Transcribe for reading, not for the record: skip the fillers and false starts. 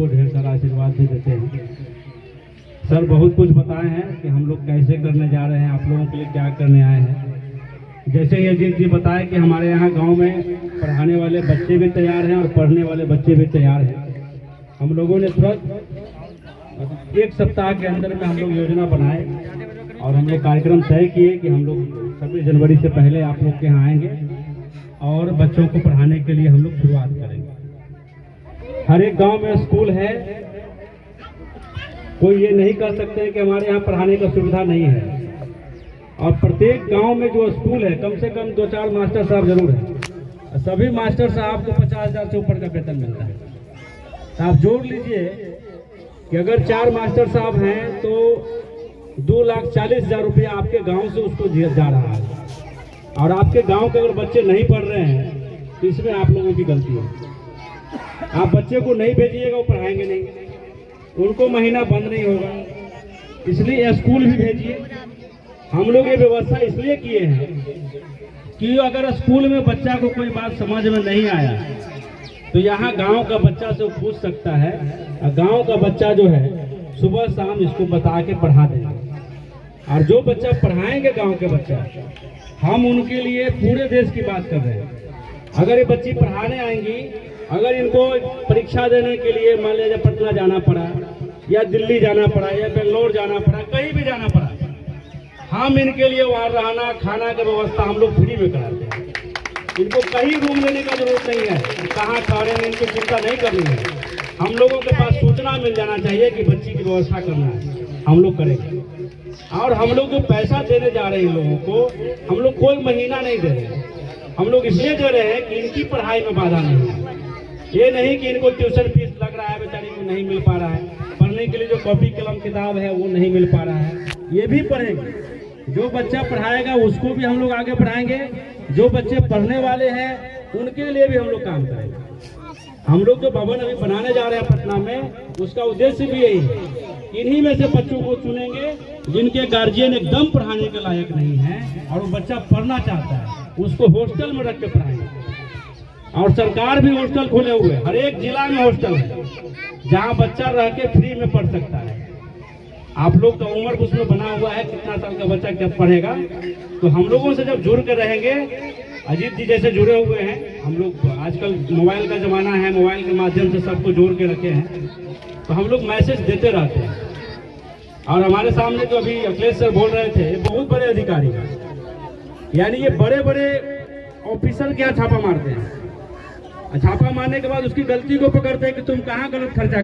को ढेर सारा आशीर्वाद भी देते हैं। सर बहुत कुछ बताए हैं कि हम लोग कैसे करने जा रहे हैं, आप लोगों के लिए क्या करने आए हैं। जैसे ही अजीत जी बताए कि हमारे यहाँ गांव में पढ़ाने वाले बच्चे भी तैयार हैं और पढ़ने वाले बच्चे भी तैयार हैं। हम लोगों ने तुरंत एक सप्ताह के अंदर में हम लोग योजना बनाए और हम लोग कार्यक्रम तय किए कि हम लोग 26 जनवरी से पहले आप लोग के यहाँ आएंगे और बच्चों को पढ़ाने के लिए हम लोग शुरुआत करेंगे। हर एक गांव में स्कूल है, कोई ये नहीं कह सकते कि हमारे यहाँ पढ़ाने का सुविधा नहीं है। और प्रत्येक गांव में जो स्कूल है कम से कम 2-4 मास्टर साहब जरूर हैं। सभी मास्टर साहब को 50,000 से ऊपर का वेतन मिलता है। तो आप जोड़ लीजिए कि अगर 4 मास्टर साहब हैं तो 2,40,000 रुपया आपके गांव से उसको जा रहा है। और आपके गांव के अगर बच्चे नहीं पढ़ रहे हैं तो इसमें आप लोगों की गलती है। आप बच्चे को नहीं भेजिएगा, वो पढ़ाएंगे नहीं, उनको महीना बंद नहीं होगा। इसलिए स्कूल भी भेजिए। हम लोग ये व्यवस्था इसलिए किए हैं कि अगर स्कूल में बच्चा को कोई बात समझ में नहीं आया तो यहाँ गांव का बच्चा से पूछ सकता है और गांव का बच्चा जो है सुबह शाम इसको बता के पढ़ा देंगे। और जो बच्चा पढ़ाएंगे गांव के बच्चा, हम उनके लिए पूरे देश की बात कर रहे हैं। अगर ये बच्ची पढ़ाने आएंगी, अगर इनको परीक्षा देने के लिए मान लीजिए पटना जाना पड़ा या दिल्ली जाना पड़ा या बेंगलोर जाना पड़ा, कहीं भी जाना पड़ा, हम इनके लिए वहाँ रहना खाना की व्यवस्था हम लोग फ्री में कराते हैं। इनको कहीं रूम लेने का जरूरत नहीं है, कहाँ ठहरेंगे इनकी चिंता नहीं करनी है। हम लोगों के पास सूचना मिल जाना चाहिए कि बच्ची की व्यवस्था करना है, हम लोग करेंगे। और हम लोग जो पैसा देने जा रहे हैं लोगों को, हम लोग कोई महीना नहीं दे रहे हैं। हम लोग इसलिए दे रहे हैं कि इनकी पढ़ाई में बाधा नहीं है। ये नहीं कि इनको ट्यूशन फीस लग रहा है, बेचारी को नहीं मिल पा रहा है, पढ़ने के लिए जो कॉपी कलम किताब है वो नहीं मिल पा रहा है, ये भी पढ़ेंगे। जो बच्चा पढ़ाएगा उसको भी हम लोग आगे बढ़ाएंगे, जो बच्चे पढ़ने वाले हैं उनके लिए भी हम लोग काम करेंगे। हम लोग जो भवन अभी बनाने जा रहे हैं पटना में, उसका उद्देश्य भी यही है। इन्हीं में से बच्चों को चुनेंगे जिनके गार्जियन एकदम पढ़ाने के लायक नहीं है और वो बच्चा पढ़ना चाहता है, उसको हॉस्टल में रख के पढ़ाएंगे। और सरकार भी हॉस्टल खोले हुए, हर एक जिला में हॉस्टल है जहाँ बच्चा रह के फ्री में पढ़ सकता है। आप लोग का उम्र उसमें बना हुआ है, कितना साल का बच्चा क्या पढ़ेगा। तो हम लोगों से जब जुड़ कर रहेंगे, अजीत जी जैसे जुड़े हुए हैं, हम लोग आजकल मोबाइल का जमाना है, मोबाइल के माध्यम से सबको जोड़ के रखे हैं, तो हम लोग मैसेज देते रहते हैं। और हमारे सामने जो अभी अखिलेश सर बोल रहे थे, ये बहुत बड़े अधिकारी हैं, यानी ये बड़े बड़े ऑफिसर के यहाँ छापा मारते हैं। छापा मारने के बाद उसकी गलती को पकड़ते हैं कि तुम कहाँ गलत खर्चा